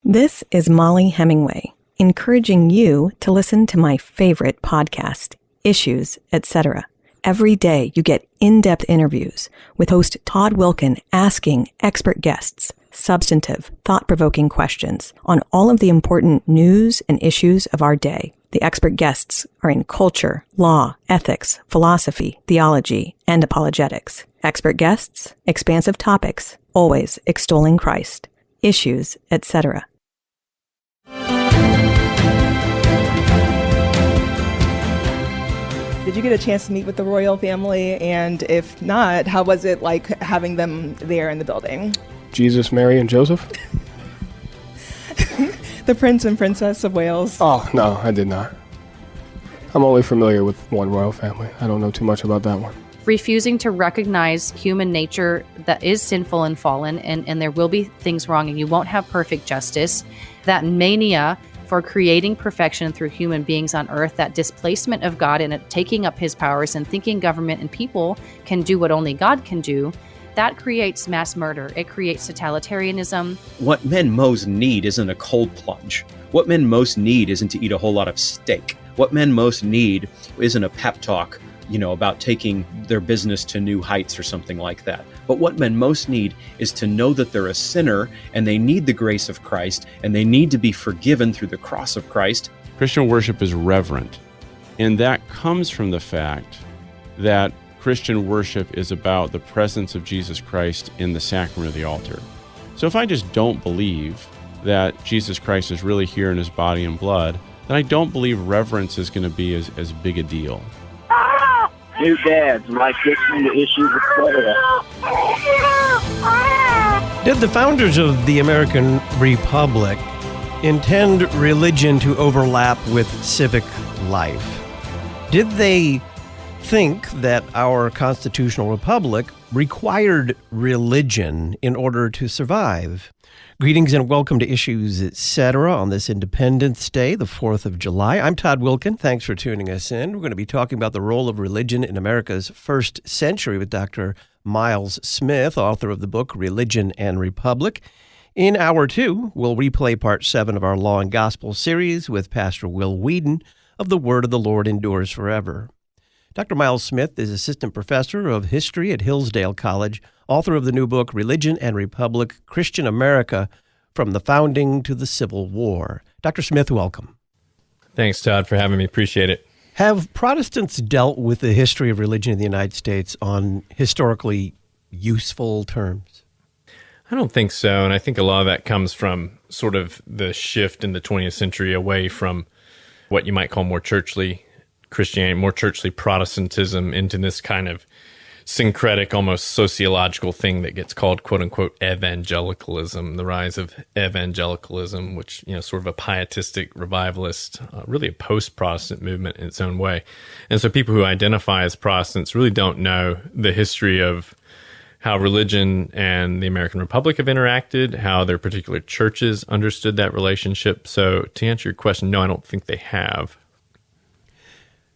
This is Molly Hemingway, encouraging you to listen to my favorite podcast, Issues, Etc. Every day you get in-depth interviews with host Todd Wilkin asking expert guests substantive, thought-provoking questions on all of the important news and issues of our day. The expert guests are in culture, law, ethics, philosophy, theology, and apologetics. Expert guests, expansive topics, always extolling Christ. Issues, etc. Did you get a chance to meet with the royal family? And if not, how was it like having them there in the building? Jesus, Mary, and Joseph? The Prince and Princess of Wales. Oh, no, I did not. I'm only familiar with one royal family. I don't know too much about that one. Refusing to recognize human nature that is sinful and fallen, and there will be things wrong, and you won't have perfect justice. That mania for creating perfection through human beings on earth, that displacement of God and taking up his powers and thinking government and people can do what only God can do, that creates mass murder. It creates totalitarianism. What men most need isn't a cold plunge. What men most need isn't to eat a whole lot of steak. What men most need isn't a pep talk, about taking their business to new heights or something like that. But what men most need is to know that they're a sinner and they need the grace of Christ and they need to be forgiven through the cross of Christ. Christian worship is reverent, and that comes from the fact that Christian worship is about the presence of Jesus Christ in the sacrament of the altar. So if I just don't believe that Jesus Christ is really here in his body and blood, then I don't believe reverence is going to be as big a deal. New dads like listening to Issues, etc. Did the founders of the American Republic intend religion to overlap with civic life? Did they think that our constitutional republic required religion in order to survive? Greetings and welcome to Issues, Etc. on this Independence Day, the 4th of July. I'm Todd Wilkin. Thanks for tuning us in. We're going to be talking about the role of religion in America's first century with Dr. Miles Smith, author of the book Religion and Republic. In Hour 2, we'll replay Part 7 of our Law and Gospel series with Pastor Will Whedon of The Word of the Lord Endures Forever. Dr. Miles Smith is Assistant Professor of History at Hillsdale College, author of the new book, Religion and Republic, Christian America, From the Founding to the Civil War. Dr. Smith, welcome. Thanks, Todd, for having me. Appreciate it. Have Protestants dealt with the history of religion in the United States on historically useful terms? I don't think so, and I think a lot of that comes from sort of the shift in the 20th century away from what you might call more churchly Christianity, more churchly Protestantism, into this kind of syncretic, almost sociological thing that gets called, quote unquote, evangelicalism, the rise of evangelicalism, which, sort of a pietistic revivalist, really a post-Protestant movement in its own way. And so people who identify as Protestants really don't know the history of how religion and the American Republic have interacted, how their particular churches understood that relationship. So to answer your question, no, I don't think they have.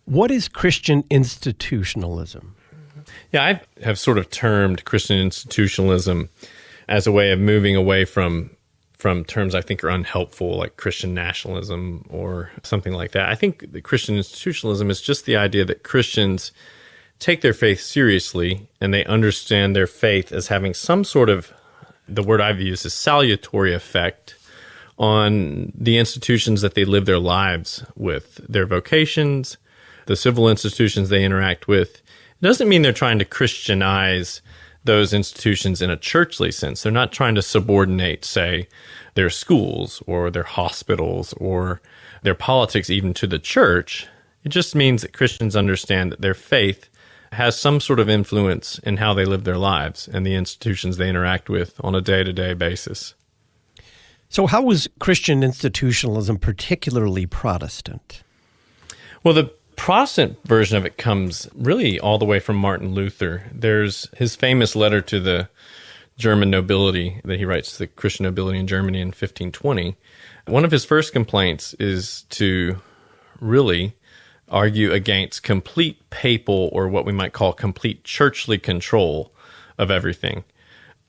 What is Christian institutionalism? Yeah, I have sort of termed Christian institutionalism as a way of moving away from terms I think are unhelpful, like Christian nationalism or something like that. I think that Christian institutionalism is just the idea that Christians take their faith seriously and they understand their faith as having some sort of, the word I've used is salutary effect on the institutions that they live their lives with, their vocations, the civil institutions they interact with. It doesn't mean they're trying to Christianize those institutions in a churchly sense. They're not trying to subordinate, say, their schools or their hospitals or their politics even to the church. It just means that Christians understand that their faith has some sort of influence in how they live their lives and the institutions they interact with on a day-to-day basis. So how was Christian institutionalism particularly Protestant? Well, the Protestant version of it comes really all the way from Martin Luther. There's his famous letter to the German nobility that he writes to the Christian nobility in Germany in 1520. One of his first complaints is to really argue against complete papal, or what we might call complete churchly control of everything.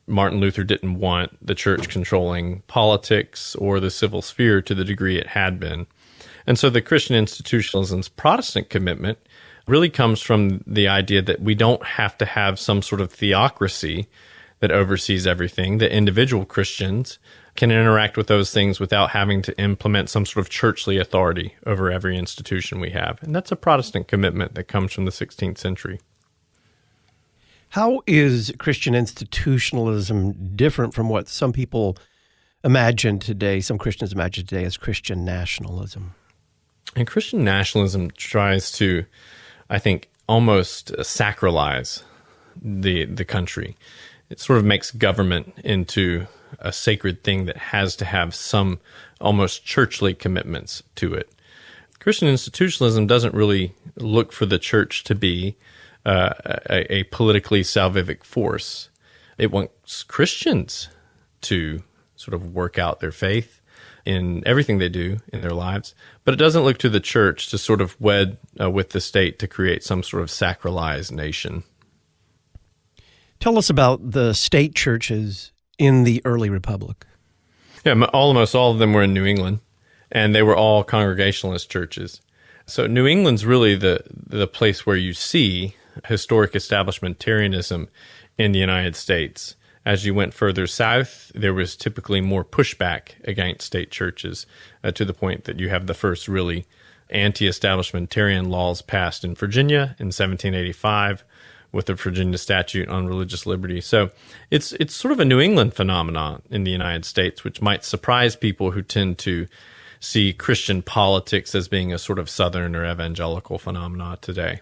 Martin Luther didn't want the church controlling politics or the civil sphere to the degree it had been. And so the Christian institutionalism's Protestant commitment really comes from the idea that we don't have to have some sort of theocracy that oversees everything, that individual Christians can interact with those things without having to implement some sort of churchly authority over every institution we have. And that's a Protestant commitment that comes from the 16th century. How is Christian institutionalism different from what some people imagine today, some Christians imagine today as Christian nationalism? And Christian nationalism tries to, I think, almost sacralize the country. It sort of makes government into a sacred thing that has to have some almost churchly commitments to it. Christian institutionalism doesn't really look for the church to be a politically salvific force. It wants Christians to sort of work out their faith in everything they do in their lives, but it doesn't look to the church to sort of wed with the state to create some sort of sacralized nation. Tell us about the state churches in the early republic. Yeah, almost all of them were in New England, and they were all Congregationalist churches. So New England's really the place where you see historic establishmentarianism in the United States. As you went further south, there was typically more pushback against state churches, to the point that you have the first really anti-establishmentarian laws passed in Virginia in 1785 with the Virginia Statute on Religious Liberty. So it's sort of a New England phenomenon in the United States, which might surprise people who tend to see Christian politics as being a sort of Southern or evangelical phenomena today.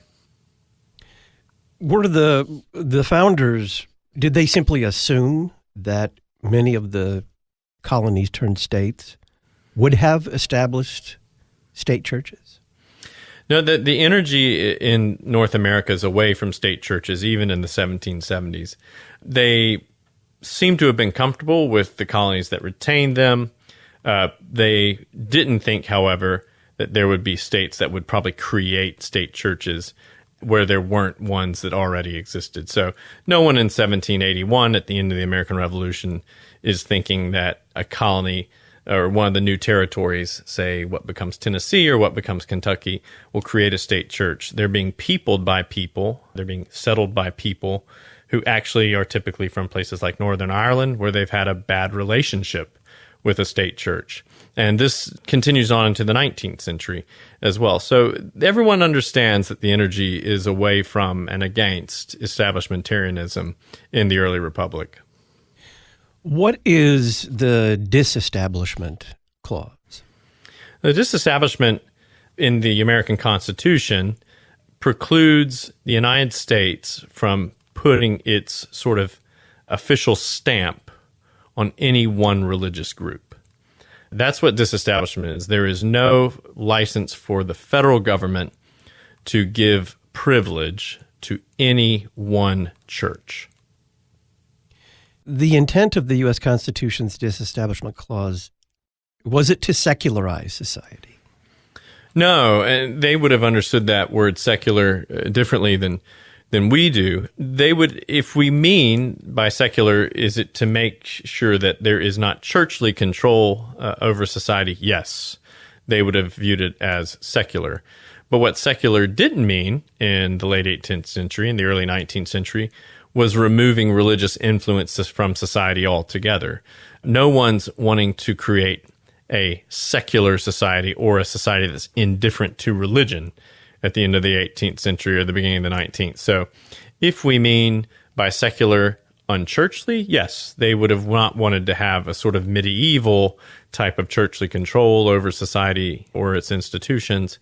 Were the founders, did they simply assume that many of the colonies turned states would have established state churches? No, the energy in North America is away from state churches, even in the 1770s. They seem to have been comfortable with the colonies that retained them. They didn't think, however, that there would be states that would probably create state churches where there weren't ones that already existed. So no one in 1781, at the end of the American Revolution, is thinking that a colony or one of the new territories, say what becomes Tennessee or what becomes Kentucky, will create a state church. They're being peopled by people. They're being settled by people who actually are typically from places like Northern Ireland, where they've had a bad relationship with a state church. And this continues on into the 19th century as well. So everyone understands that the energy is away from and against establishmentarianism in the early republic. What is the disestablishment clause? The disestablishment in the American Constitution precludes the United States from putting its sort of official stamp on any one religious group. That's what disestablishment is. There is no license for the federal government to give privilege to any one church. The intent of the U.S. Constitution's disestablishment clause, was it to secularize society? No, and they would have understood that word secular differently than we do. They would, if we mean by secular, is it to make sure that there is not churchly control over society? Yes, they would have viewed it as secular. But what secular didn't mean in the late 18th century and the early 19th century was removing religious influences from society altogether. No one's wanting to create a secular society or a society that's indifferent to religion at the end of the 18th century or the beginning of the 19th. So if we mean by secular unchurchly, yes, they would have not wanted to have a sort of medieval type of churchly control over society or its institutions.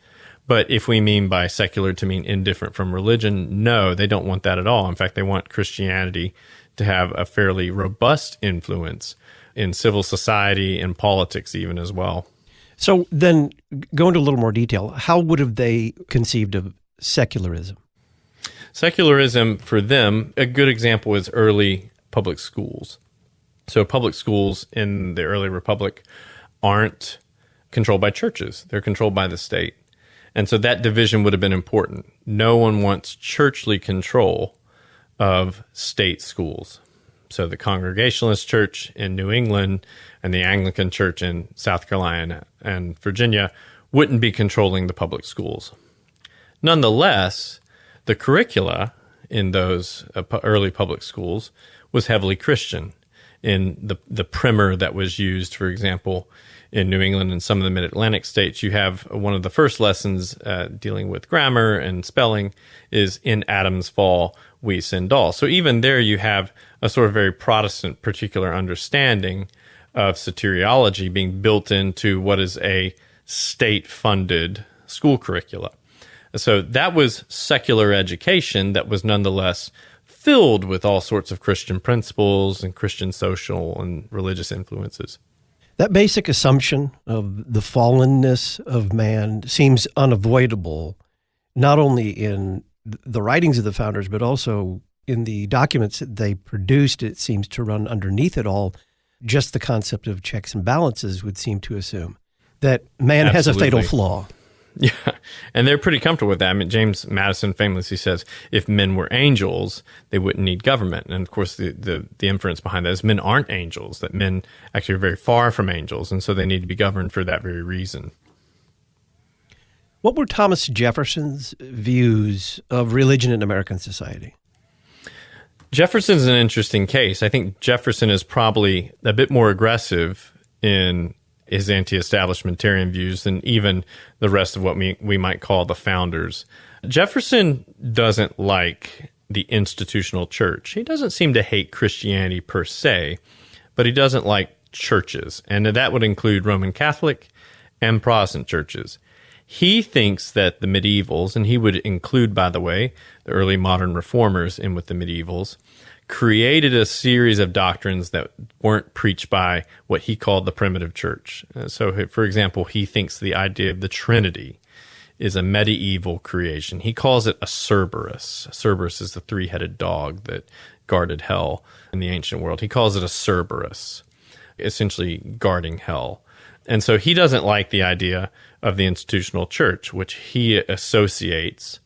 But if we mean by secular to mean indifferent from religion, no, they don't want that at all. In fact, they want Christianity to have a fairly robust influence in civil society and politics even as well. So then, go into a little more detail. How would have they conceived of secularism? Secularism, for them, a good example is early public schools. So public schools in the early republic aren't controlled by churches. They're controlled by the state. And so that division would have been important. No one wants churchly control of state schools. So the Congregationalist Church in New England and the Anglican Church in South Carolina and Virginia wouldn't be controlling the public schools. Nonetheless, the curricula in those early public schools was heavily Christian. In the primer that was used, for example, in New England and some of the mid-Atlantic states, you have one of the first lessons dealing with grammar and spelling is in Adam's fall, we sinned all. So even there you have a sort of very Protestant particular understanding of soteriology being built into what is a state-funded school curricula. So that was secular education that was nonetheless filled with all sorts of Christian principles and Christian social and religious influences. That basic assumption of the fallenness of man seems unavoidable, not only in the writings of the founders, but also in the documents that they produced. It seems to run underneath it all. Just the concept of checks and balances would seem to assume that man has a fatal flaw. Yeah, and they're pretty comfortable with that. I mean, James Madison famously says, if men were angels, they wouldn't need government. And of course, the inference behind that is men aren't angels, that men actually are very far from angels, and so they need to be governed for that very reason. What were Thomas Jefferson's views of religion in American society? Jefferson's an interesting case. I think Jefferson is probably a bit more aggressive in his anti-establishmentarian views than even the rest of what we might call the founders. Jefferson doesn't like the institutional church. He doesn't seem to hate Christianity per se, but he doesn't like churches, and that would include Roman Catholic and Protestant churches. He thinks that the medievals, and he would include, by the way, the early modern reformers in with the medievals, created a series of doctrines that weren't preached by what he called the primitive church. So, for example, he thinks the idea of the Trinity is a medieval creation. He calls it a Cerberus. Cerberus is the three-headed dog that guarded hell in the ancient world. He calls it a Cerberus, essentially guarding hell. And so he doesn't like the idea of the institutional church, which he associates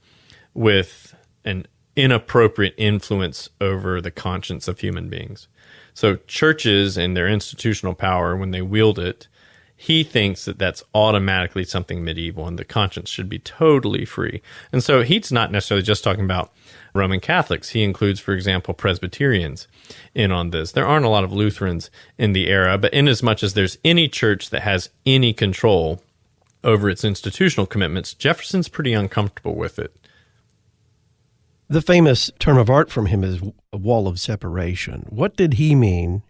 with an inappropriate influence over the conscience of human beings. So churches and their institutional power, when they wield it, he thinks that that's automatically something medieval and the conscience should be totally free. And so he's not necessarily just talking about Roman Catholics. He includes, for example, Presbyterians in on this. There aren't a lot of Lutherans in the era, but inasmuch as there's any church that has any control over its institutional commitments, Jefferson's pretty uncomfortable with it. The famous term of art from him is a wall of separation. What did he mean,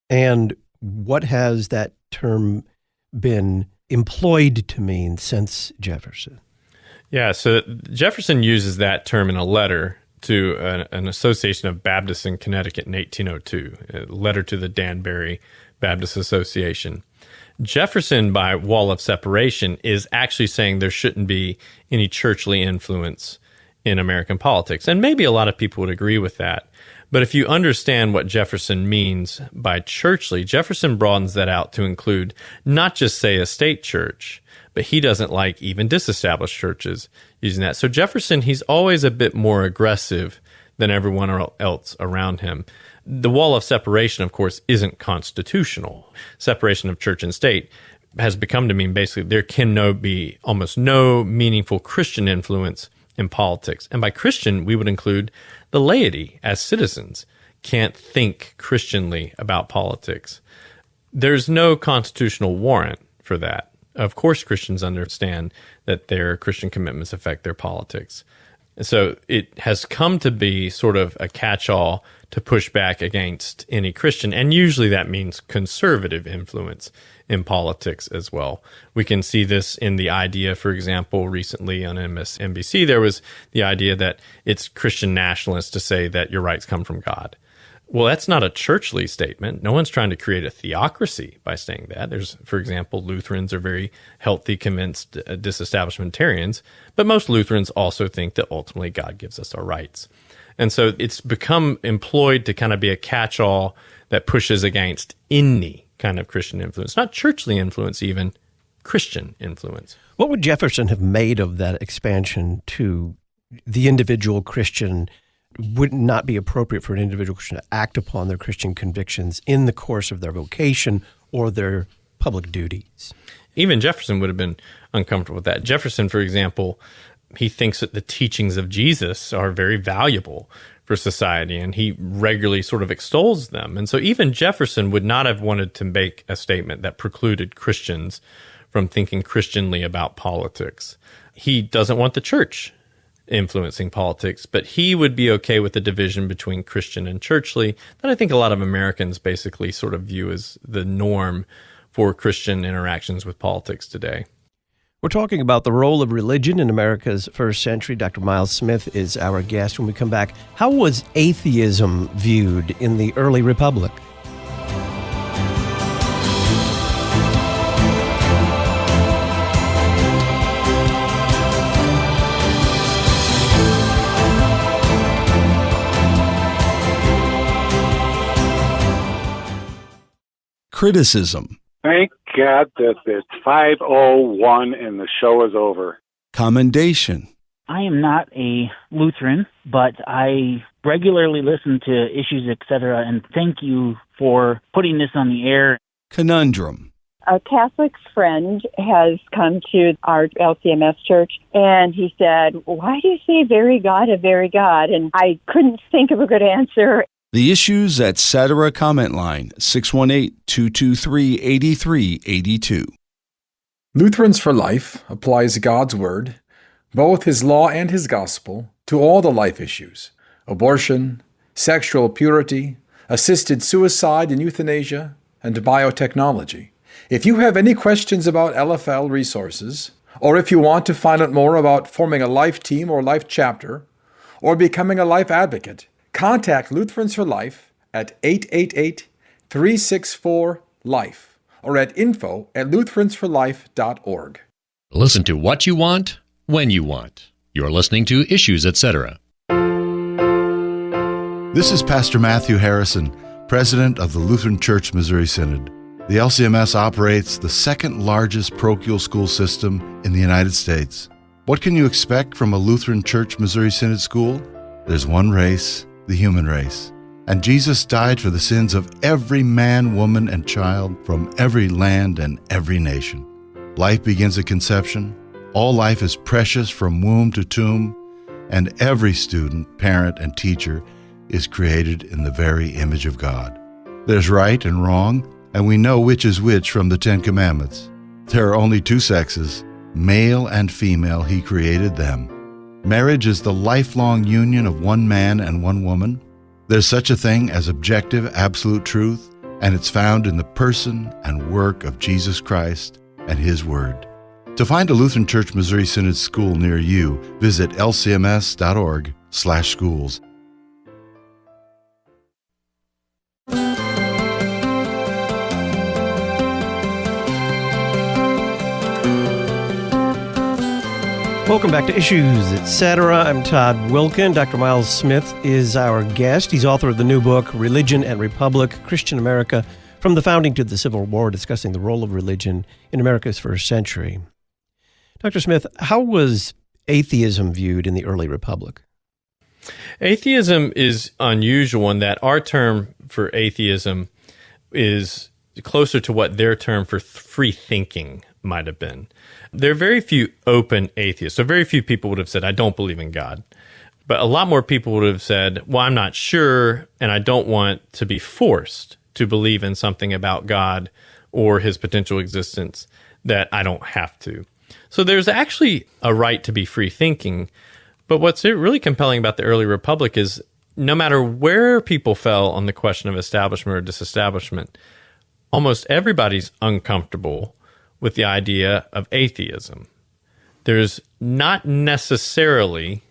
and what has that term been employed to mean since Jefferson? Yeah, so Jefferson uses that term in a letter to an association of Baptists in Connecticut in 1802, a letter to the Danbury Baptist Association. Jefferson, by wall of separation, is actually saying there shouldn't be any churchly influence in American politics. And maybe a lot of people would agree with that. But if you understand what Jefferson means by churchly, Jefferson broadens that out to include not just, say, a state church, but he doesn't like even disestablished churches using that. So Jefferson, he's always a bit more aggressive than everyone else around him. The wall of separation, of course, isn't constitutional. Separation of church and state has become to mean basically there can be almost no meaningful Christian influence in politics. And by Christian, we would include the laity as citizens can't think Christianly about politics. There's no constitutional warrant for that. Of course, Christians understand that their Christian commitments affect their politics. So it has come to be sort of a catch-all to push back against any Christian, and usually that means conservative influence in politics as well. We can see this in the idea, for example, recently on MSNBC, there was the idea that it's Christian nationalist to say that your rights come from God. Well, that's not a churchly statement. No one's trying to create a theocracy by saying that. There's, for example, Lutherans are very healthy, convinced disestablishmentarians, but most Lutherans also think that ultimately God gives us our rights. And so it's become employed to kind of be a catch-all that pushes against any kind of Christian influence, not churchly influence even, Christian influence. What would Jefferson have made of that expansion to the individual Christian would not be appropriate for an individual Christian to act upon their Christian convictions in the course of their vocation or their public duties. Even Jefferson would have been uncomfortable with that. Jefferson, for example, he thinks that the teachings of Jesus are very valuable for society, and he regularly sort of extols them. And so even Jefferson would not have wanted to make a statement that precluded Christians from thinking Christianly about politics. He doesn't want the church influencing politics, but he would be okay with the division between Christian and churchly that I think a lot of Americans basically sort of view as the norm for Christian interactions with politics today. We're talking about the role of religion in America's first century. Dr. Miles Smith is our guest. When we come back, how was atheism viewed in the early republic? Criticism. Thank God that it's 5:01 and the show is over. Commendation. I am not a Lutheran, but I regularly listen to Issues, etc., and thank you for putting this on the air. Conundrum. A Catholic friend has come to our LCMS church, and he said, "Why do you say very God, a very God?" And I couldn't think of a good answer. The Issues, etc. comment line, 618-223-8382. Lutherans for Life applies God's Word, both His law and His gospel, to all the life issues: abortion, sexual purity, assisted suicide and euthanasia, and biotechnology. If you have any questions about LFL resources, or if you want to find out more about forming a life team or life chapter, or becoming a life advocate, contact Lutherans for Life at 888-364-LIFE or at info@lutheransforlife.org. Listen to what you want, when you want. You're listening to Issues, etc. This is Pastor Matthew Harrison, President of the Lutheran Church Missouri Synod. The LCMS operates the second largest parochial school system in the United States. What can you expect from a Lutheran Church Missouri Synod school? There's one race, the human race. And Jesus died for the sins of every man, woman, and child from every land and every nation. Life begins at conception. All life is precious from womb to tomb. And every student, parent, and teacher is created in the very image of God. There's right and wrong, and we know which is which from the Ten Commandments. There are only two sexes, male and female. He created them. Marriage is the lifelong union of one man and one woman. There's such a thing as objective, absolute truth, and it's found in the person and work of Jesus Christ and His Word. To find a Lutheran Church Missouri Synod school near you, visit lcms.org/schools. Welcome back to Issues, Etc. I'm Todd Wilkin. Dr. Miles Smith is our guest. He's author of the new book, Religion and Republic, Christian America, From the Founding to the Civil War, discussing the role of religion in America's first century. Dr. Smith, how was atheism viewed in the early republic? Atheism is unusual in that our term for atheism is closer to what their term for free thinking might have been. There are very few open atheists. So very few people would have said, I don't believe in God. But a lot more people would have said, well, I'm not sure, and I don't want to be forced to believe in something about God or His potential existence that I don't have to. So there's actually a right to be free thinking. But what's really compelling about the early republic is no matter where people fell on the question of establishment or disestablishment, almost everybody's uncomfortable with the idea of atheism. There's not necessarily,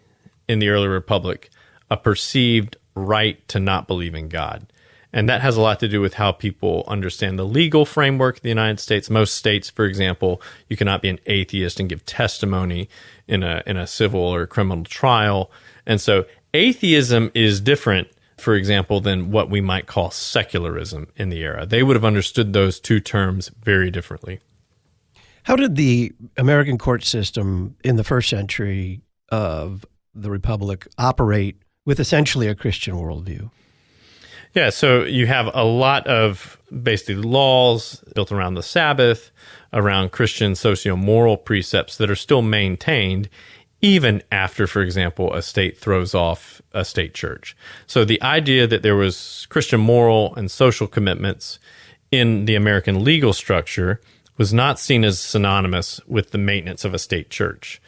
in the early republic, a perceived right to not believe in God. And that has a lot to do with how people understand the legal framework of the United States. Most states, for example, you cannot be an atheist and give testimony in a civil or criminal trial. And so atheism is different, for example, than what we might call secularism in the era. They would have understood those two terms very differently. How did the American court system in the first century of the Republic operate with essentially a Christian worldview. Yeah, so you have a lot of basically laws built around the Sabbath, around Christian socio-moral precepts that are still maintained even after, for example, a state throws off a state church. So the idea that there was Christian moral and social commitments in the American legal structure was not seen as synonymous with the maintenance of a state church.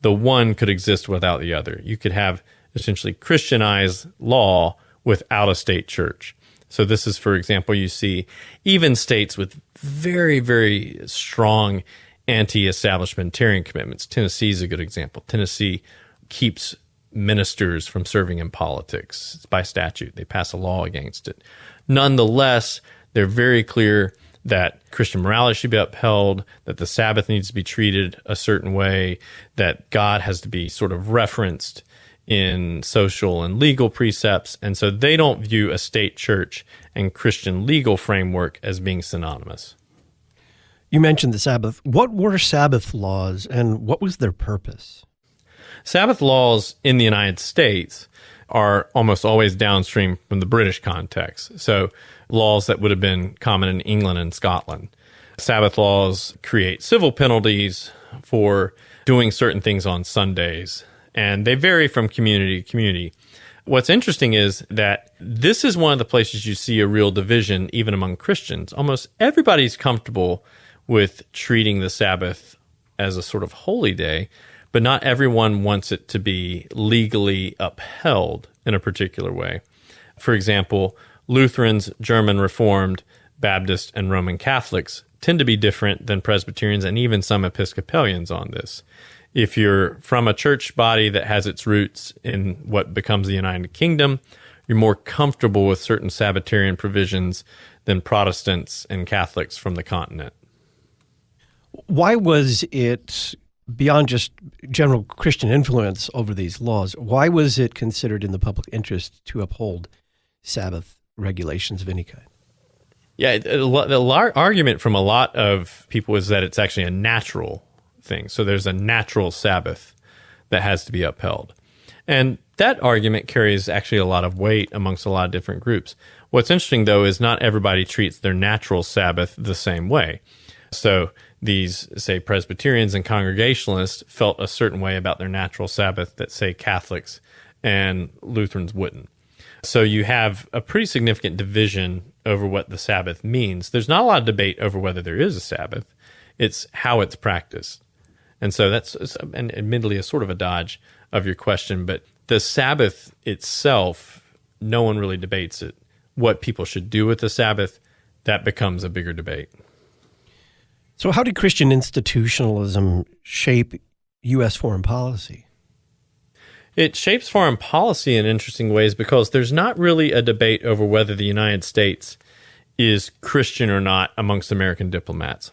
The one could exist without the other. You could have essentially Christianized law without a state church. So this is, for example, you see even states with very, very strong anti-establishmentarian commitments. Tennessee is a good example. Tennessee keeps ministers from serving in politics. It's by statute. They pass a law against it. Nonetheless, they're very clear that Christian morality should be upheld, that the Sabbath needs to be treated a certain way, that God has to be sort of referenced in social and legal precepts. And so they don't view a state church and Christian legal framework as being synonymous. You mentioned the Sabbath. What were Sabbath laws and what was their purpose? Sabbath laws in the United States are almost always downstream from the British context. So laws that would have been common in England and Scotland. Sabbath laws create civil penalties for doing certain things on Sundays, and they vary from community to community. What's interesting is that this is one of the places you see a real division even among Christians. Almost everybody's comfortable with treating the Sabbath as a sort of holy day, but not everyone wants it to be legally upheld in a particular way. For example, Lutherans, German Reformed, Baptist, and Roman Catholics tend to be different than Presbyterians and even some Episcopalians on this. If you're from a church body that has its roots in what becomes the United Kingdom, you're more comfortable with certain Sabbatarian provisions than Protestants and Catholics from the continent. Why was it, beyond just general Christian influence over these laws, why was it considered in the public interest to uphold Sabbath regulations of any kind? Yeah, the argument from a lot of people is that it's actually a natural thing. So there's a natural Sabbath that has to be upheld. And that argument carries actually a lot of weight amongst a lot of different groups. What's interesting, though, is not everybody treats their natural Sabbath the same way. So these, say, Presbyterians and Congregationalists felt a certain way about their natural Sabbath that, say, Catholics and Lutherans wouldn't. So you have a pretty significant division over what the Sabbath means. There's not a lot of debate over whether there is a Sabbath. It's how it's practiced. And so that's, and admittedly, a sort of a dodge of your question, but the Sabbath itself, no one really debates it. What people should do with the Sabbath, that becomes a bigger debate. So how did Christian institutionalism shape U.S. foreign policy? It shapes foreign policy in interesting ways because there's not really a debate over whether the United States is Christian or not amongst American diplomats.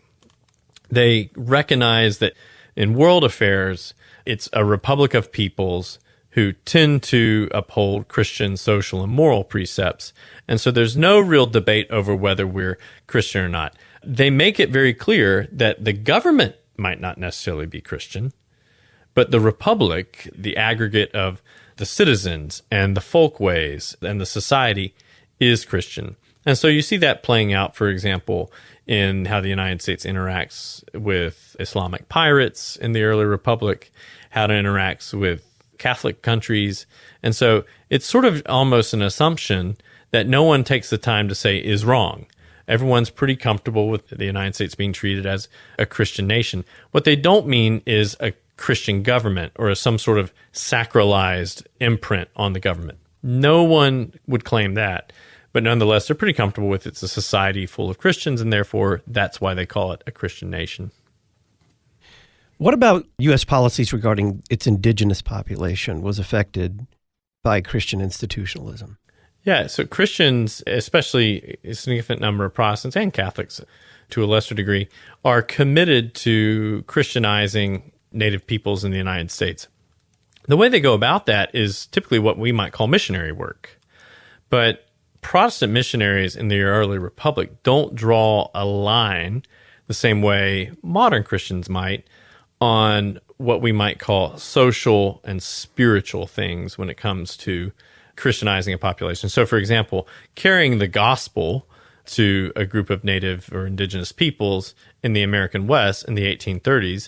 They recognize that in world affairs, it's a republic of peoples who tend to uphold Christian social and moral precepts. And so there's no real debate over whether we're Christian or not. They make it very clear that the government might not necessarily be Christian, but the republic, the aggregate of the citizens and the folkways and the society, is Christian. And so you see that playing out, for example, in how the United States interacts with Islamic pirates in the early republic, how it interacts with Catholic countries. And so it's sort of almost an assumption that no one takes the time to say is wrong. Everyone's pretty comfortable with the United States being treated as a Christian nation. What they don't mean is a Christian government or some sort of sacralized imprint on the government. No one would claim that. But nonetheless, they're pretty comfortable with it's a society full of Christians, and therefore that's why they call it a Christian nation. What about U.S. policies regarding its indigenous population was affected by Christian institutionalism? Yeah, so Christians, especially a significant number of Protestants and Catholics to a lesser degree, are committed to Christianizing native peoples in the United States. The way they go about that is typically what we might call missionary work. But Protestant missionaries in the early republic don't draw a line the same way modern Christians might on what we might call social and spiritual things when it comes to Christianizing a population. So, for example, carrying the gospel to a group of native or indigenous peoples in the American West in the 1830s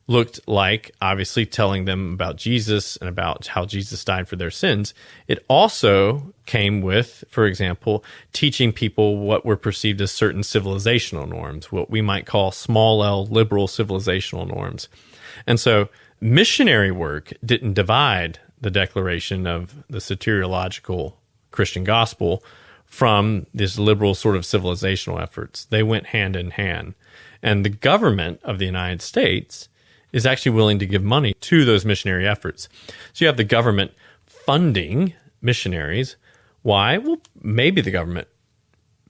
looked like, obviously, telling them about Jesus and about how Jesus died for their sins. It also came with, for example, teaching people what were perceived as certain civilizational norms, what we might call small L liberal civilizational norms. And so missionary work didn't divide the declaration of the soteriological Christian gospel from this liberal sort of civilizational efforts. They went hand in hand. And the government of the United States is actually willing to give money to those missionary efforts. So you have the government funding missionaries. Why? Well, maybe the government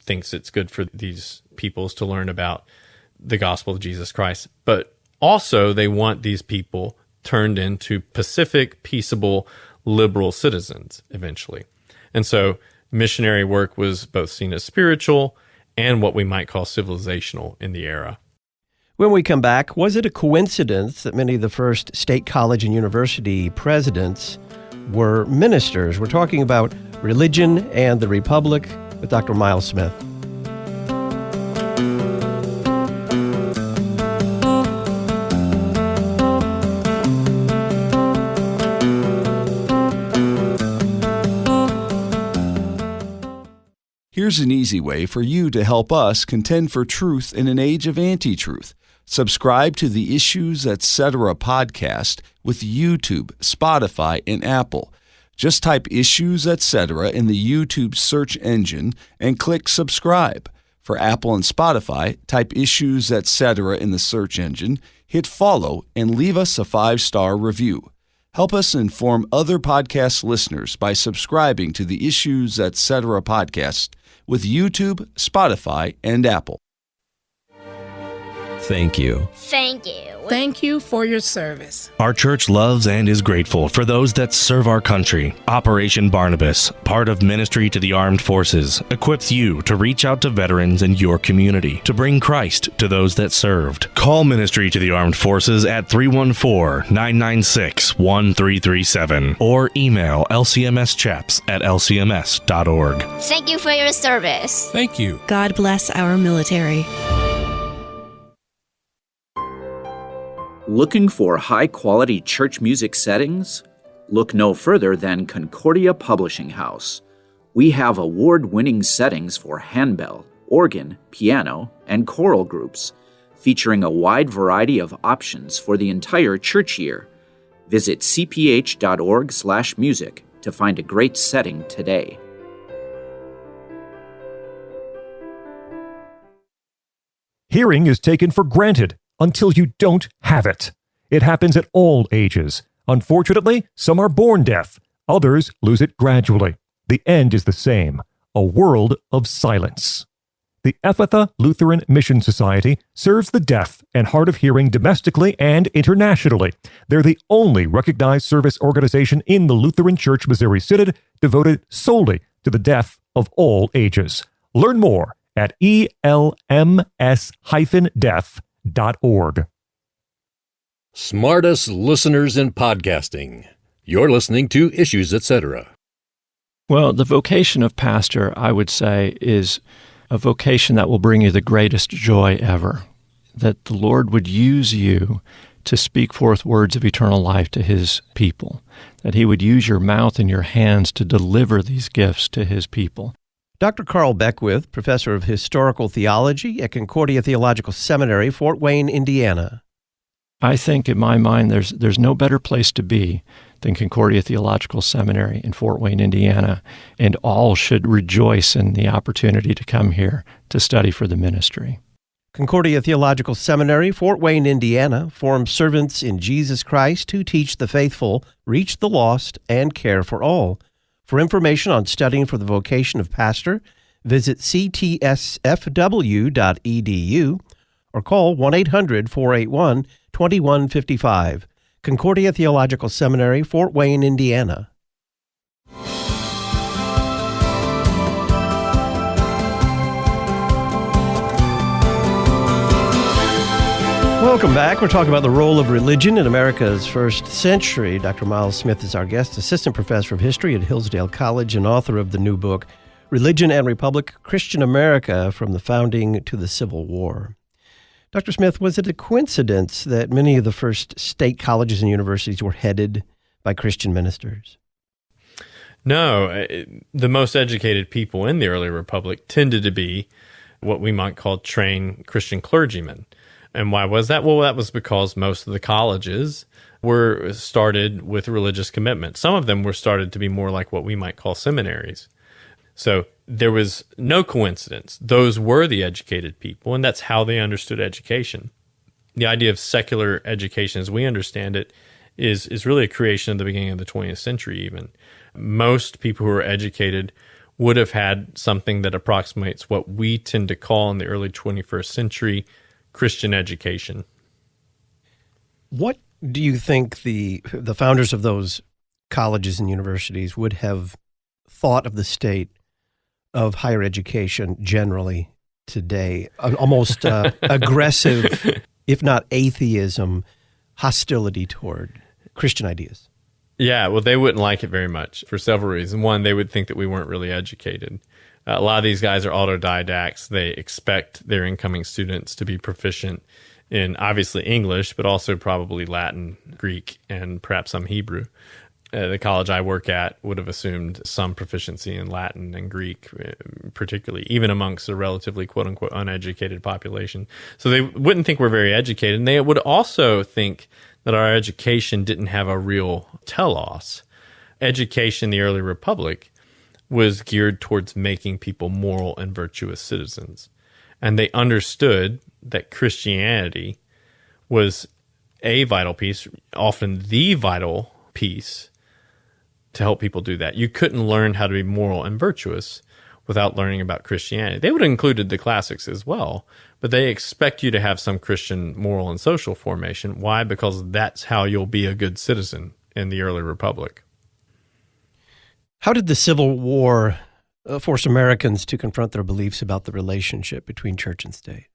thinks it's good for these peoples to learn about the gospel of Jesus Christ, but also they want these people turned into pacific, peaceable, liberal citizens eventually. And so missionary work was both seen as spiritual and what we might call civilizational in the era. When we come back, was it a coincidence that many of the first state college and university presidents were ministers? We're talking about religion and the Republic with Dr. Miles Smith. Here's an easy way for you to help us contend for truth in an age of anti-truth. Subscribe to the Issues Etc. podcast with YouTube, Spotify, and Apple. Just type Issues Etc. in the YouTube search engine and click subscribe. For Apple and Spotify, type Issues Etc. in the search engine, hit follow, and leave us a 5-star review. Help us inform other podcast listeners by subscribing to the Issues Etc. podcast with YouTube, Spotify, and Apple. Thank you. Thank you. Thank you for your service. Our church loves and is grateful for those that serve our country. Operation Barnabas, part of Ministry to the Armed Forces, equips you to reach out to veterans in your community to bring Christ to those that served. Call Ministry to the Armed Forces at 314-996-1337 or email lcmschaps@lcms.org. Thank you for your service. Thank you. God bless our military. Looking for high-quality church music settings? Look no further than Concordia Publishing House. We have award-winning settings for handbell, organ, piano, and choral groups, featuring a wide variety of options for the entire church year. Visit cph.org/music to find a great setting today. Hearing is taken for granted until you don't have it. It happens at all ages. Unfortunately, some are born deaf. Others lose it gradually. The end is the same, a world of silence. The Ephatha Lutheran Mission Society serves the deaf and hard of hearing domestically and internationally. They're the only recognized service organization in the Lutheran Church Missouri Synod devoted solely to the deaf of all ages. Learn more at elms-deaf.org. Smartest listeners in podcasting. You're listening to Issues Etc. Well, the vocation of pastor, I would say, is a vocation that will bring you the greatest joy ever. That the Lord would use you to speak forth words of eternal life to His people. That He would use your mouth and your hands to deliver these gifts to His people. Dr. Carl Beckwith, Professor of Historical Theology at Concordia Theological Seminary, Fort Wayne, Indiana. I think, in my mind, there's no better place to be than Concordia Theological Seminary in Fort Wayne, Indiana, and all should rejoice in the opportunity to come here to study for the ministry. Concordia Theological Seminary, Fort Wayne, Indiana, forms servants in Jesus Christ who teach the faithful, reach the lost, and care for all. For information on studying for the vocation of pastor, visit ctsfw.edu or call 1-800-481-2155. Concordia Theological Seminary, Fort Wayne, Indiana. Welcome back. We're talking about the role of religion in America's first century. Dr. Miles Smith is our guest, assistant professor of history at Hillsdale College and author of the new book, Religion and Republic, Christian America from the Founding to the Civil War. Dr. Smith, was it a coincidence that many of the first state colleges and universities were headed by Christian ministers? No, the most educated people in the early republic tended to be what we might call trained Christian clergymen. And why was that? Well, that was because most of the colleges were started with religious commitment. Some of them were started to be more like what we might call seminaries. So there was no coincidence. Those were the educated people, and that's how they understood education. The idea of secular education, as we understand it, is really a creation of the beginning of the 20th century even. Most people who are educated would have had something that approximates what we tend to call in the early 21st century Christian education. What do you think the founders of those colleges and universities would have thought of the state of higher education generally today? An almost aggressive, if not atheism, hostility toward Christian ideas. Yeah, well, they wouldn't like it very much for several reasons. One, they would think that we weren't really educated. A lot of these guys are autodidacts. They expect their incoming students to be proficient in obviously English, but also probably Latin, Greek, and perhaps some Hebrew. The college I work at would have assumed some proficiency in Latin and Greek, particularly, even amongst a relatively quote-unquote uneducated population. So they wouldn't think we're very educated, and they would also think that our education didn't have a real telos. Education in the early republic was geared towards making people moral and virtuous citizens. And they understood that Christianity was a vital piece, often the vital piece, to help people do that. You couldn't learn how to be moral and virtuous without learning about Christianity. They would have included the classics as well, but they expect you to have some Christian moral and social formation. Why? Because that's how you'll be a good citizen in the early republic. How did the Civil War force Americans to confront their beliefs about the relationship between church and state?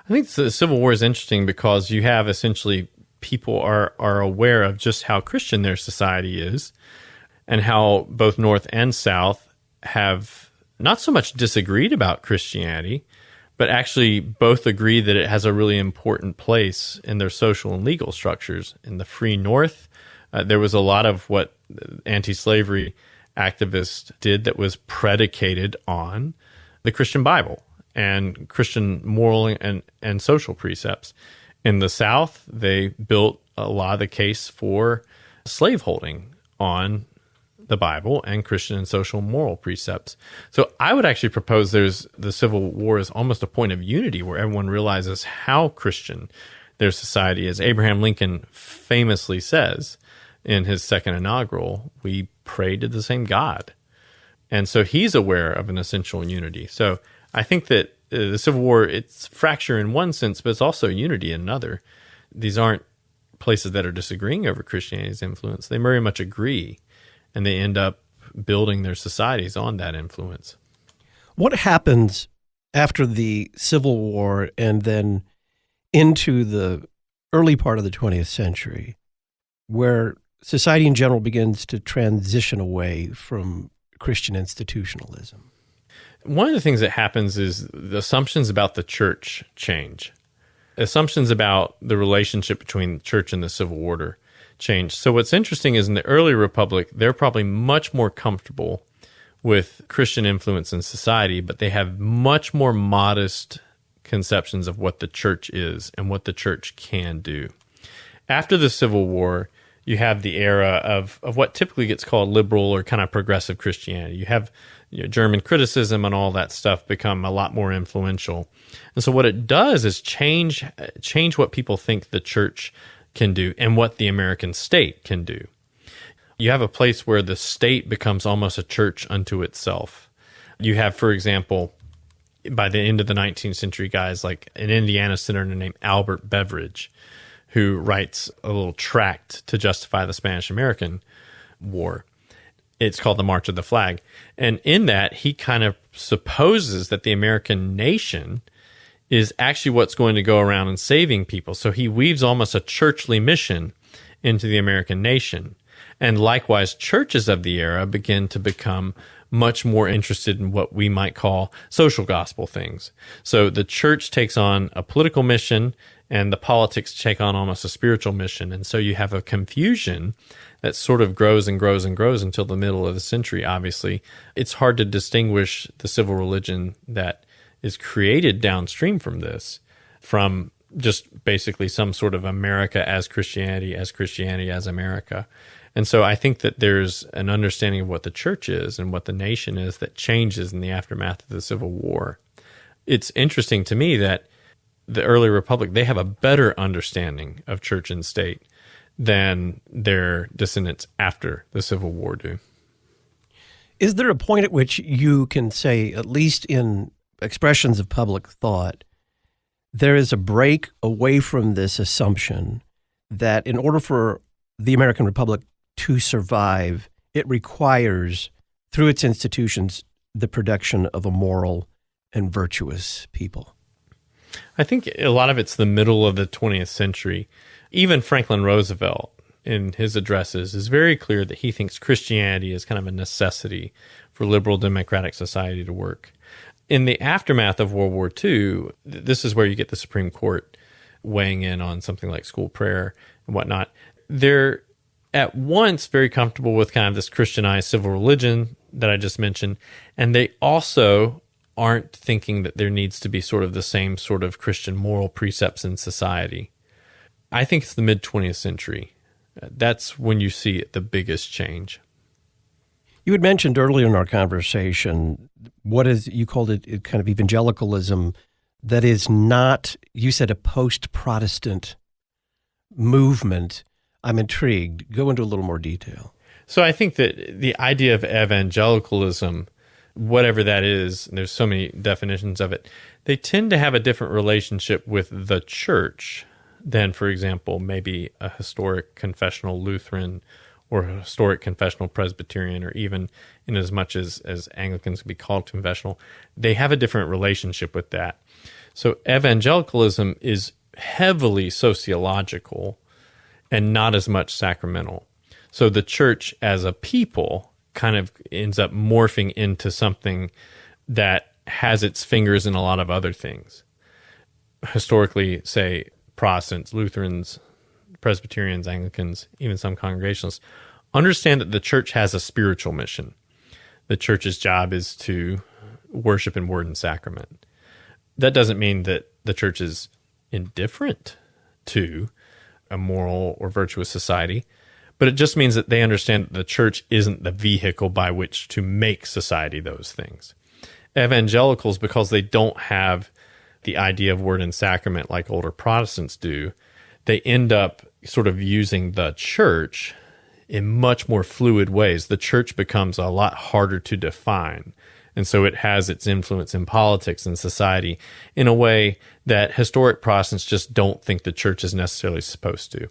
I think the Civil War is interesting because you have essentially people are aware of just how Christian their society is and how both North and South have not so much disagreed about Christianity, but actually both agree that it has a really important place in their social and legal structures. In the free North, there was a lot of what anti-slavery activists did that was predicated on the Christian Bible and Christian moral and social precepts. In the South, they built a lot of the case for slaveholding on the Bible and Christian and social moral precepts. So I would actually propose the Civil War is almost a point of unity where everyone realizes how Christian their society is. Abraham Lincoln famously says in his second inaugural, we pray to the same God. And so he's aware of an essential unity. So I think that the Civil War, it's fracture in one sense, but it's also unity in another. These aren't places that are disagreeing over Christianity's influence. They very much agree, and they end up building their societies on that influence. What happens after the Civil War and then into the early part of the 20th century, where society in general begins to transition away from Christian institutionalism? One of the things that happens is the assumptions about the church change. Assumptions about the relationship between the church and the civil order change. So what's interesting is in the early republic, they're probably much more comfortable with Christian influence in society, but they have much more modest conceptions of what the church is and what the church can do. After the Civil War, you have the era of what typically gets called liberal or kind of progressive Christianity. You have German criticism and all that stuff become a lot more influential. And so what it does is change what people think the church can do and what the American state can do. You have a place where the state becomes almost a church unto itself. You have, for example, by the end of the 19th century, guys like an Indiana senator named Albert Beveridge, who writes a little tract to justify the Spanish-American War. It's called the March of the Flag. And in that, he kind of supposes that the American nation is actually what's going to go around and saving people. So he weaves almost a churchly mission into the American nation. And likewise, churches of the era begin to become much more interested in what we might call social gospel things. So the church takes on a political mission, and the politics take on almost a spiritual mission. And so you have a confusion that sort of grows and grows and grows until the middle of the century, obviously. It's hard to distinguish the civil religion that is created downstream from this from just basically some sort of America as Christianity as America. And so I think that there's an understanding of what the church is and what the nation is that changes in the aftermath of the Civil War. It's interesting to me that the early republic, they have a better understanding of church and state than their descendants after the Civil War do. Is there a point at which you can say, at least in expressions of public thought, there is a break away from this assumption that in order for the American Republic to survive, it requires, through its institutions, the production of a moral and virtuous people? I think a lot of it's the middle of the 20th century. Even Franklin Roosevelt, in his addresses, is very clear that he thinks Christianity is kind of a necessity for liberal democratic society to work. In the aftermath of World War II, this is where you get the Supreme Court weighing in on something like school prayer and whatnot. They're at once very comfortable with kind of this Christianized civil religion that I just mentioned, and they also aren't thinking that there needs to be sort of the same sort of Christian moral precepts in society. I think it's the mid-20th century. That's when you see the biggest change. You had mentioned earlier in our conversation, what is, you called it kind of evangelicalism, that is not, you said, a post-Protestant movement. I'm intrigued. Go into a little more detail. So I think that the idea of evangelicalism, whatever that is, and there's so many definitions of it, they tend to have a different relationship with the church than, for example, maybe a historic confessional Lutheran or a historic confessional Presbyterian, or even in as much as Anglicans can be called confessional. They have a different relationship with that. So evangelicalism is heavily sociological and not as much sacramental. So the church as a people kind of ends up morphing into something that has its fingers in a lot of other things. Historically, say, Protestants, Lutherans, Presbyterians, Anglicans, even some Congregationalists, understand that the church has a spiritual mission. The church's job is to worship in word and sacrament. That doesn't mean that the church is indifferent to a moral or virtuous society, but it just means that they understand that the church isn't the vehicle by which to make society those things. Evangelicals, because they don't have the idea of word and sacrament like older Protestants do, they end up sort of using the church in much more fluid ways. The church becomes a lot harder to define. And so it has its influence in politics and society in a way that historic Protestants just don't think the church is necessarily supposed to.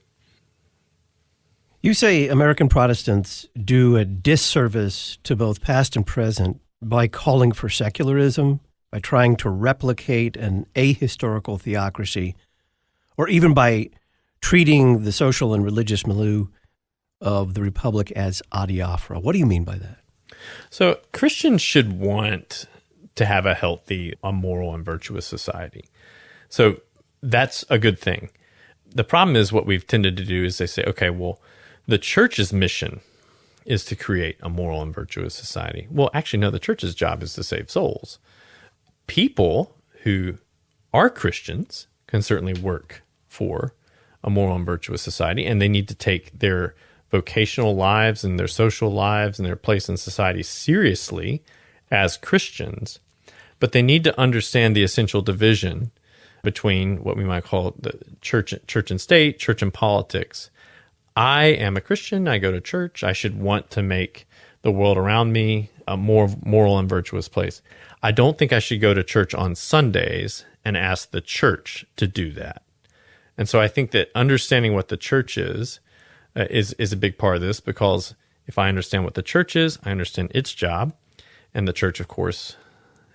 You say American Protestants do a disservice to both past and present by calling for secularism, by trying to replicate an ahistorical theocracy, or even by treating the social and religious milieu of the Republic as adiaphora. What do you mean by that? So Christians should want to have a healthy, a moral, and virtuous society. So that's a good thing. The problem is what we've tended to do is they say, okay, well, the church's mission is to create a moral and virtuous society. Well, actually, no, the church's job is to save souls. People who are Christians can certainly work for a moral and virtuous society, and they need to take their vocational lives and their social lives and their place in society seriously as Christians, but they need to understand the essential division between what we might call the church and state, church and politics. I am a Christian. I go to church. I should want to make the world around me a more moral and virtuous place. I don't think I should go to church on Sundays and ask the church to do that. And so I think that understanding what the church is a big part of this, because if I understand what the church is, I understand its job. And the church, of course,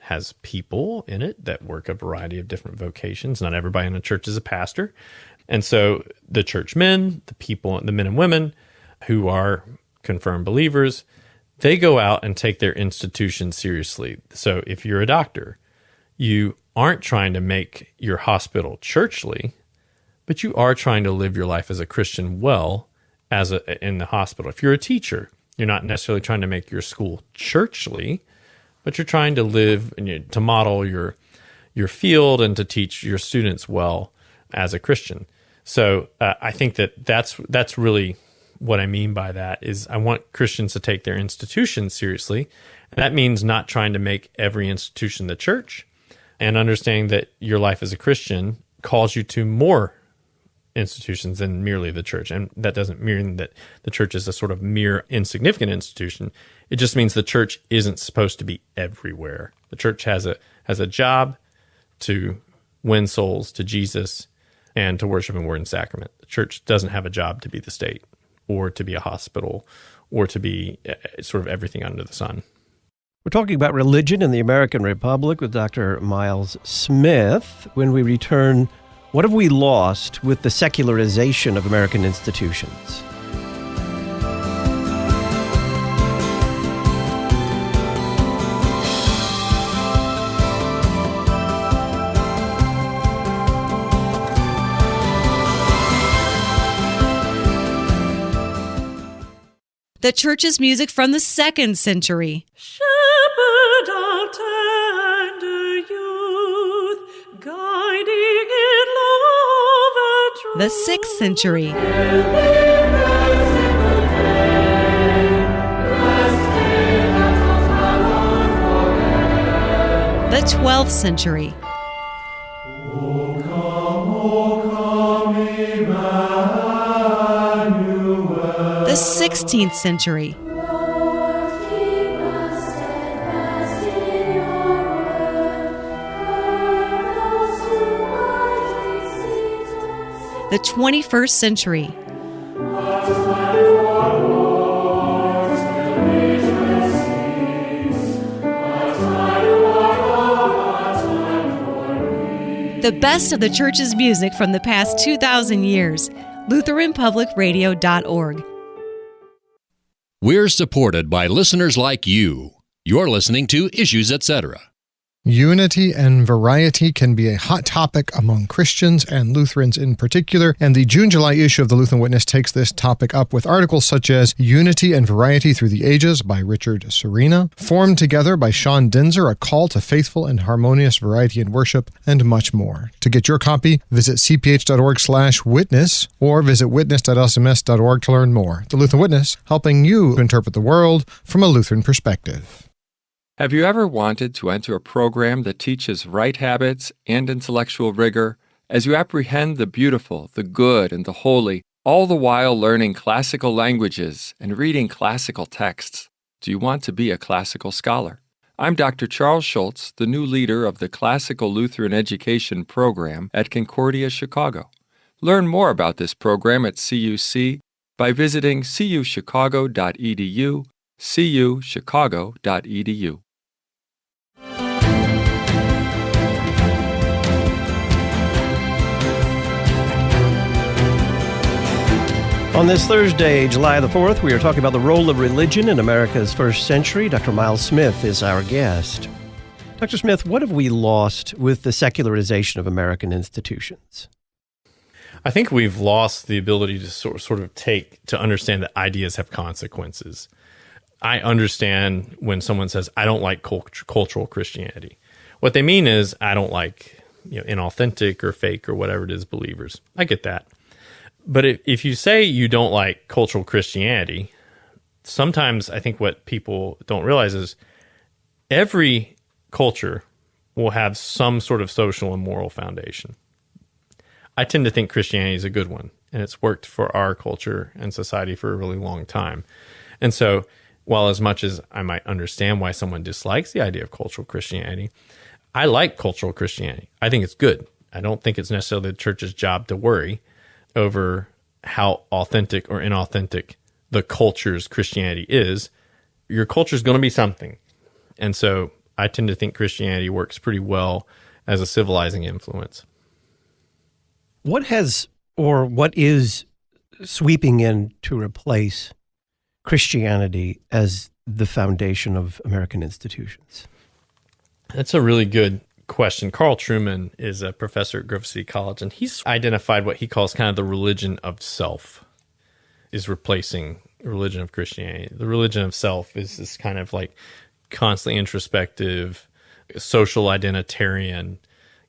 has people in it that work a variety of different vocations. Not everybody in a church is a pastor. And so the church men, the people, the men and women who are confirmed believers, they go out and take their institution seriously. So if you're a doctor, you aren't trying to make your hospital churchly, but you are trying to live your life as a Christian well in the hospital. If you're a teacher, you're not necessarily trying to make your school churchly, but you're trying to live and to model your field and to teach your students well as a Christian. So I think that's really what I mean by that is I want Christians to take their institutions seriously. And that means not trying to make every institution the church, and understanding that your life as a Christian calls you to more institutions than merely the church. And that doesn't mean that the church is a sort of mere insignificant institution. It just means the church isn't supposed to be everywhere. The church has a job to win souls to Jesus and to worship in word and sacrament. The church doesn't have a job to be the state or to be a hospital or to be sort of everything under the sun. We're talking about religion in the American Republic with Dr. Miles Smith. When we return, what have we lost with the secularization of American institutions? The church's music from the 2nd century. Shepherd of tender youth, guiding in love and truth. The 6th century. The 12th century. The 16th century. The 21st century. The best of the church's music from the past 2,000 years. LutheranPublicRadio.org. We're supported by listeners like you. You're listening to Issues Etc. Unity and variety can be a hot topic among Christians and Lutherans in particular, and the June-July issue of the Lutheran Witness takes this topic up with articles such as Unity and Variety Through the Ages by Richard Serena, Formed Together by Sean Dinzer, A Call to Faithful and Harmonious Variety in Worship, and much more. To get your copy, visit cph.org/witness or visit witness.lcms.org to learn more. The Lutheran Witness, helping you interpret the world from a Lutheran perspective. Have you ever wanted to enter a program that teaches right habits and intellectual rigor as you apprehend the beautiful, the good, and the holy, all the while learning classical languages and reading classical texts? Do you want to be a classical scholar? I'm Dr. Charles Schultz, the new leader of the Classical Lutheran Education Program at Concordia, Chicago. Learn more about this program at CUC by visiting cuchicago.edu, cuchicago.edu. On this Thursday, July the 4th, we are talking about the role of religion in America's first century. Dr. Miles Smith is our guest. Dr. Smith, what have we lost with the secularization of American institutions? I think we've lost the ability to sort of understand that ideas have consequences. I understand when someone says, I don't like cultural Christianity. What they mean is, I don't like inauthentic or fake or whatever it is believers. I get that. But if you say you don't like cultural Christianity, sometimes I think what people don't realize is every culture will have some sort of social and moral foundation. I tend to think Christianity is a good one, and it's worked for our culture and society for a really long time. And so, while as much as I might understand why someone dislikes the idea of cultural Christianity, I like cultural Christianity. I think it's good. I don't think it's necessarily the church's job to worry over how authentic or inauthentic the culture's Christianity is. Your culture is going to be something. And so I tend to think Christianity works pretty well as a civilizing influence. What is sweeping in to replace Christianity as the foundation of American institutions? That's a really good question. Carl Truman is a professor at Grove City College, and he's identified what he calls kind of the religion of self is replacing the religion of Christianity. The religion of self is this kind of like constantly introspective, social identitarian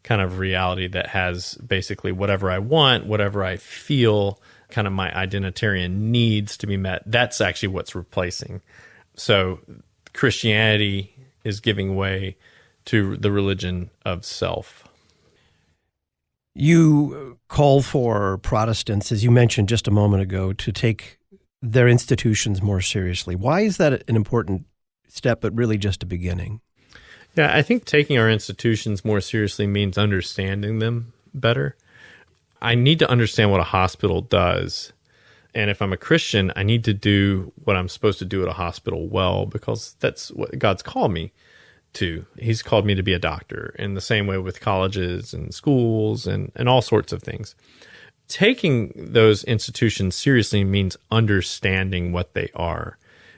kind of reality that has basically whatever I want, whatever I feel, kind of my identitarian needs to be met. That's actually what's replacing. So Christianity is giving way to the religion of self. You call for Protestants, as you mentioned just a moment ago, to take their institutions more seriously. Why is that an important step, but really just a beginning? Yeah, I think taking our institutions more seriously means understanding them better. I need to understand what a hospital does. And if I'm a Christian, I need to do what I'm supposed to do at a hospital well, because that's what God's called me to. He's called me to be a doctor, in the same way with colleges and schools and all sorts of things. Taking those institutions seriously means understanding what they are.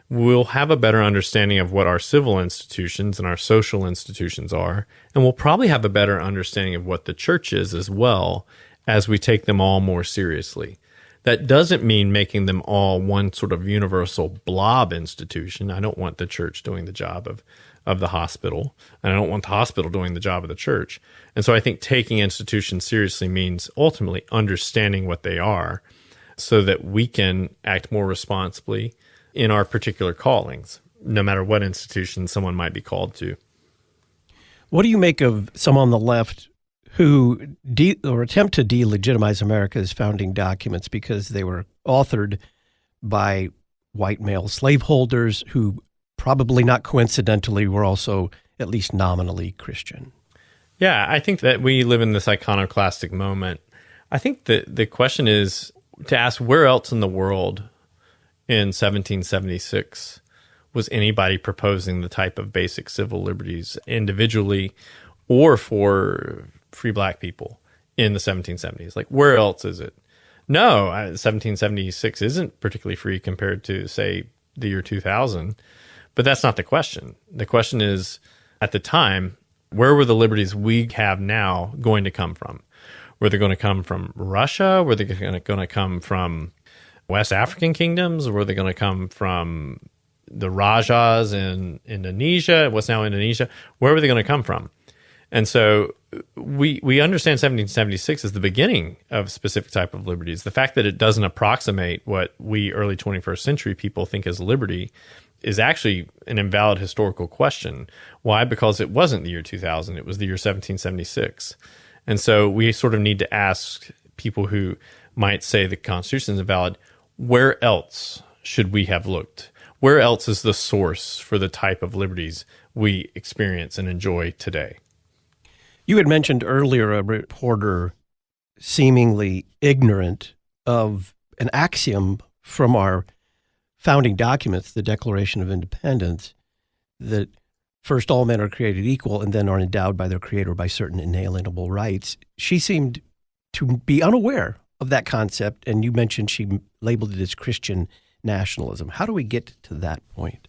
We'll have a better understanding of what our civil institutions and our social institutions are, and we'll probably have a better understanding of what the church is as well as we take them all more seriously. That doesn't mean making them all one sort of universal blob institution. I don't want the church doing the job of the hospital, and I don't want the hospital doing the job of the church. And so I think taking institutions seriously means ultimately understanding what they are so that we can act more responsibly in our particular callings, no matter what institution someone might be called to. What do you make of some on the left who attempt to delegitimize America's founding documents because they were authored by white male slaveholders who probably not coincidentally were also at least nominally Christian? Yeah, I think that we live in this iconoclastic moment. I think that the question is to ask, where else in the world in 1776 was anybody proposing the type of basic civil liberties individually or for free black people in the 1770s? Like, where else is it? No, 1776 isn't particularly free compared to, say, the year 2000. But that's not the question. The question is, at the time, where were the liberties we have now going to come from? Were they going to come from Russia? Were they going to come from West African kingdoms? Were they going to come from the Rajas in Indonesia, what's now Indonesia? Where were they going to come from? And so we understand 1776 as the beginning of a specific type of liberties. The fact that it doesn't approximate what we early 21st century people think is liberty is actually an invalid historical question. Why? Because it wasn't the year 2000. It was the year 1776. And so we sort of need to ask people who might say the Constitution is invalid, where else should we have looked? Where else is the source for the type of liberties we experience and enjoy today? You had mentioned earlier a reporter seemingly ignorant of an axiom from our founding documents, the Declaration of Independence, that first all men are created equal and then are endowed by their creator by certain inalienable rights. She seemed to be unaware of that concept, and you mentioned she labeled it as Christian nationalism. How do we get to that point?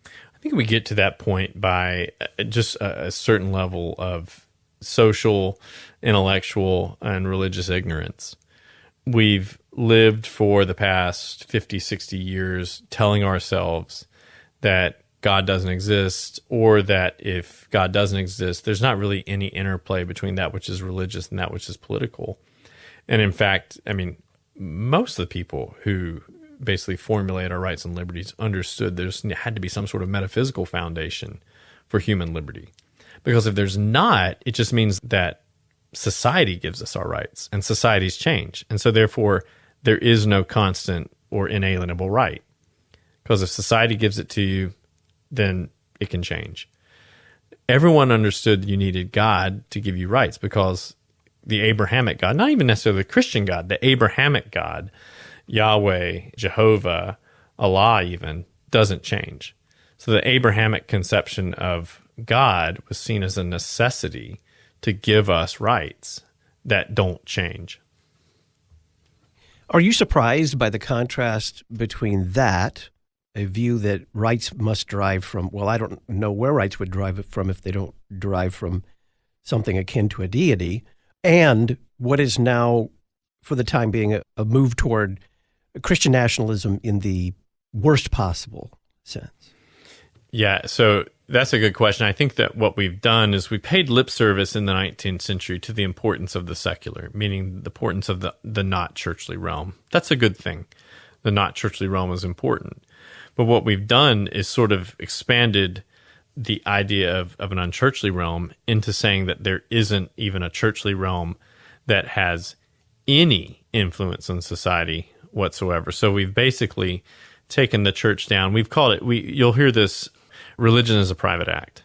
I think we get to that point by just a certain level of social, intellectual, and religious ignorance. We've lived for the past 50, 60 years telling ourselves that God doesn't exist, or that if God doesn't exist, there's not really any interplay between that which is religious and that which is political. And in fact, I mean, most of the people who basically formulate our rights and liberties understood there had to be some sort of metaphysical foundation for human liberty. Because if there's not, it just means that society gives us our rights, and societies change. And so therefore, there is no constant or inalienable right. Because if society gives it to you, then it can change. Everyone understood you needed God to give you rights, because the Abrahamic God, not even necessarily the Christian God, the Abrahamic God, Yahweh, Jehovah, Allah even, doesn't change. So the Abrahamic conception of God was seen as a necessity to give us rights that don't change. Are you surprised by the contrast between that, a view that rights must derive from, well, I don't know where rights would derive from if they don't derive from something akin to a deity, and what is now, for the time being, a move toward Christian nationalism in the worst possible sense? Yeah, so that's a good question. I think that what we've done is we paid lip service in the 19th century to the importance of the secular, meaning the importance of the not churchly realm. That's a good thing. The not churchly realm is important. But what we've done is sort of expanded the idea of an unchurchly realm into saying that there isn't even a churchly realm that has any influence on society whatsoever. So we've basically taken the church down. We've called it, you'll hear this, religion is a private act.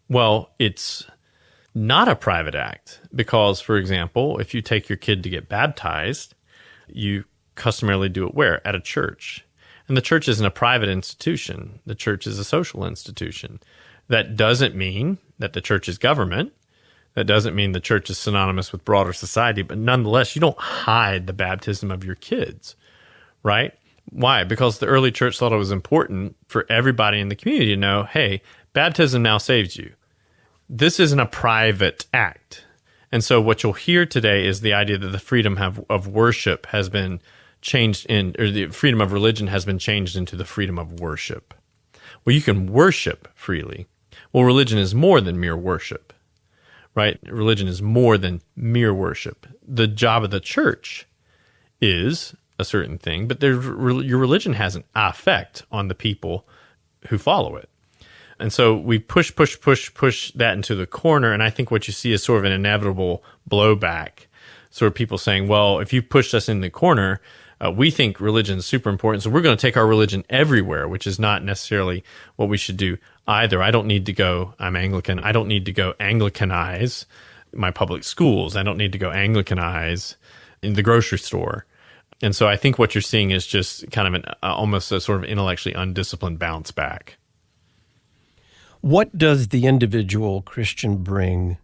Well, it's not a private act because, for example, if you take your kid to get baptized, you customarily do it where? At a church. And the church isn't a private institution. The church is a social institution. That doesn't mean that the church is government. That doesn't mean the church is synonymous with broader society, but nonetheless, you don't hide the baptism of your kids, right? Why? Because the early church thought it was important for everybody in the community to know, hey, baptism now saves you. This isn't a private act. And so what you'll hear today is the idea that the freedom of worship has been changed or the freedom of religion has been changed into the freedom of worship. Well, you can worship freely. Well, religion is more than mere worship, right? Religion is more than mere worship. The job of the church is a certain thing, but your religion has an effect on the people who follow it. And so we push that into the corner, and I think what you see is sort of an inevitable blowback, sort of people saying, well, if you pushed us in the corner, we think religion is super important, so we're going to take our religion everywhere, which is not necessarily what we should do either. I'm Anglican, I don't need to go Anglicanize my public schools. I don't need to go Anglicanize in the grocery store. And so I think what you're seeing is just kind of almost a sort of intellectually undisciplined bounce back. What does the individual Christian bring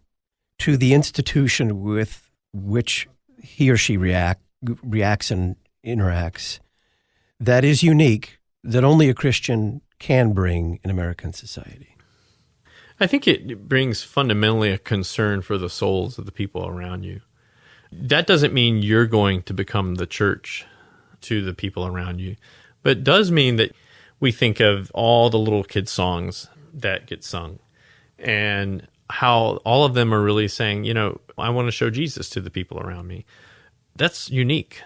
to the institution with which he or she reacts and interacts that is unique, that only a Christian can bring in American society? I think it brings fundamentally a concern for the souls of the people around you. That doesn't mean you're going to become the church to the people around you, but it does mean that we think of all the little kid songs that get sung and how all of them are really saying, I want to show Jesus to the people around me. That's unique.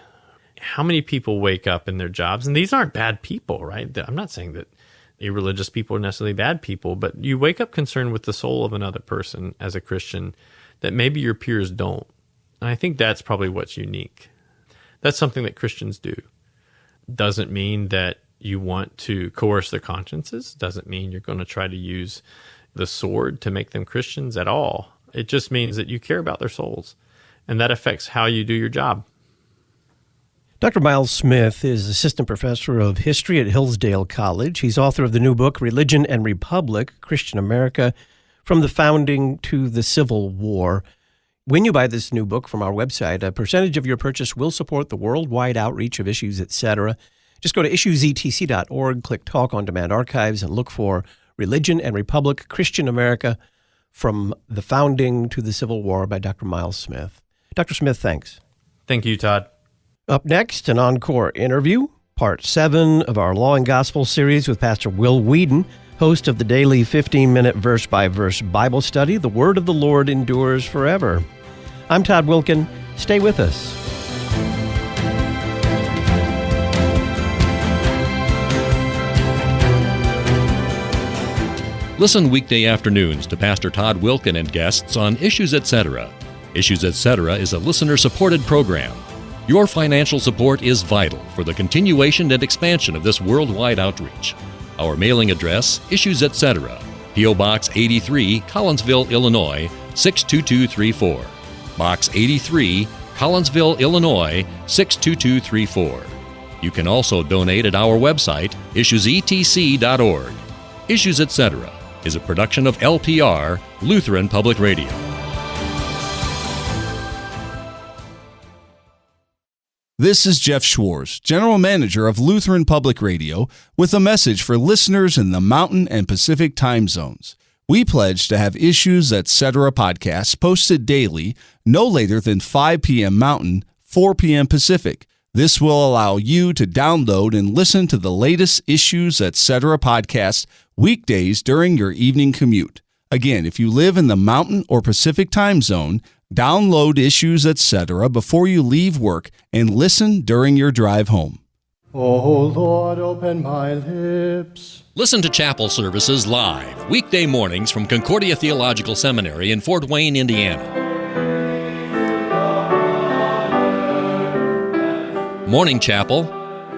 How many people wake up in their jobs, and these aren't bad people, right? I'm not saying that irreligious people are necessarily bad people, but you wake up concerned with the soul of another person as a Christian that maybe your peers don't. And I think that's probably what's unique. That's something that Christians do. Doesn't mean that you want to coerce their consciences. Doesn't mean you're going to try to use the sword to make them Christians at all. It just means that you care about their souls, and that affects how you do your job. Dr. Miles Smith is assistant professor of history at Hillsdale College. He's author of the new book, Religion and Republic, Christian America, From the Founding to the Civil War. When you buy this new book from our website, a percentage of your purchase will support the worldwide outreach of Issues, etc. Just go to issuesetc.org, click Talk on Demand Archives, and look for Religion and Republic, Christian America, From the Founding to the Civil War by Dr. Miles Smith. Dr. Smith, thanks. Thank you, Todd. Up next, an encore interview, part 7 of our Law and Gospel series with Pastor Will Whedon, host of the daily 15-minute verse-by-verse Bible study, The Word of the Lord Endures Forever. I'm Todd Wilkin. Stay with us. Listen weekday afternoons to Pastor Todd Wilkin and guests on Issues, Etc. Issues, Etc. is a listener-supported program. Your financial support is vital for the continuation and expansion of this worldwide outreach. Our mailing address, Issues, Etc., P.O. Box 83, Collinsville, Illinois, 62234. Box 83, Collinsville, Illinois, 62234. You can also donate at our website, issuesetc.org. Issues, Etc., is a production of LPR, Lutheran Public Radio. This is Jeff Schwartz, General Manager of Lutheran Public Radio, with a message for listeners in the Mountain and Pacific time zones. We pledge to have Issues Etc. podcasts posted daily, no later than 5 p.m. Mountain, 4 p.m. Pacific. This will allow you to download and listen to the latest Issues Etc. podcast weekdays during your evening commute. Again, if you live in the Mountain or Pacific time zone, download Issues Etc. before you leave work and listen during your drive home. Oh Lord, open my lips. Listen to chapel services live, weekday mornings from Concordia Theological Seminary in Fort Wayne, Indiana. Morning Chapel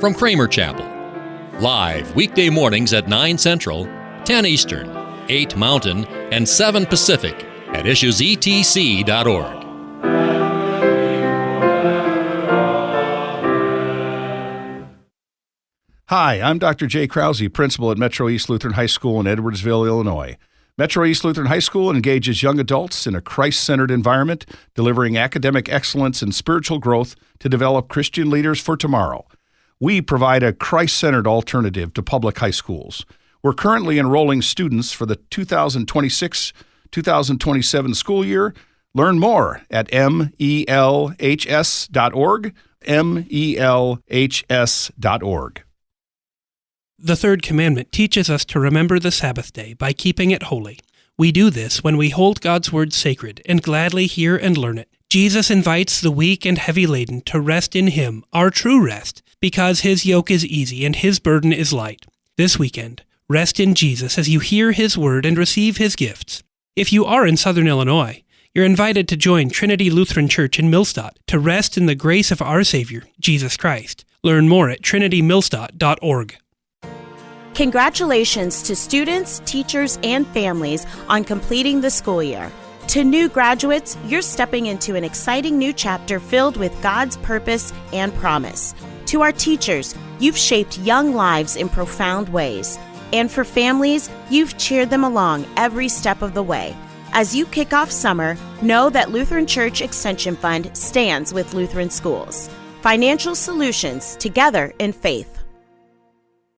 from Kramer Chapel. Live weekday mornings at 9 Central, 10 Eastern, 8 Mountain, and 7 Pacific at issuesetc.org. Hi, I'm Dr. Jay Krause, principal at Metro East Lutheran High School in Edwardsville, Illinois. Metro East Lutheran High School engages young adults in a Christ-centered environment, delivering academic excellence and spiritual growth to develop Christian leaders for tomorrow. We provide a Christ-centered alternative to public high schools. We're currently enrolling students for the 2026-2027 school year. Learn more at melhs.org, melhs.org. The third commandment teaches us to remember the Sabbath day by keeping it holy. We do this when we hold God's word sacred and gladly hear and learn it. Jesus invites the weak and heavy laden to rest in Him, our true rest, because His yoke is easy and His burden is light. This weekend, rest in Jesus as you hear His word and receive His gifts. If you are in Southern Illinois, you're invited to join Trinity Lutheran Church in Millstadt to rest in the grace of our Savior, Jesus Christ. Learn more at trinitymillstadt.org. Congratulations to students, teachers, and families on completing the school year. To new graduates, you're stepping into an exciting new chapter filled with God's purpose and promise. To our teachers, you've shaped young lives in profound ways. And for families, you've cheered them along every step of the way. As you kick off summer, know that Lutheran Church Extension Fund stands with Lutheran schools. Financial solutions together in faith.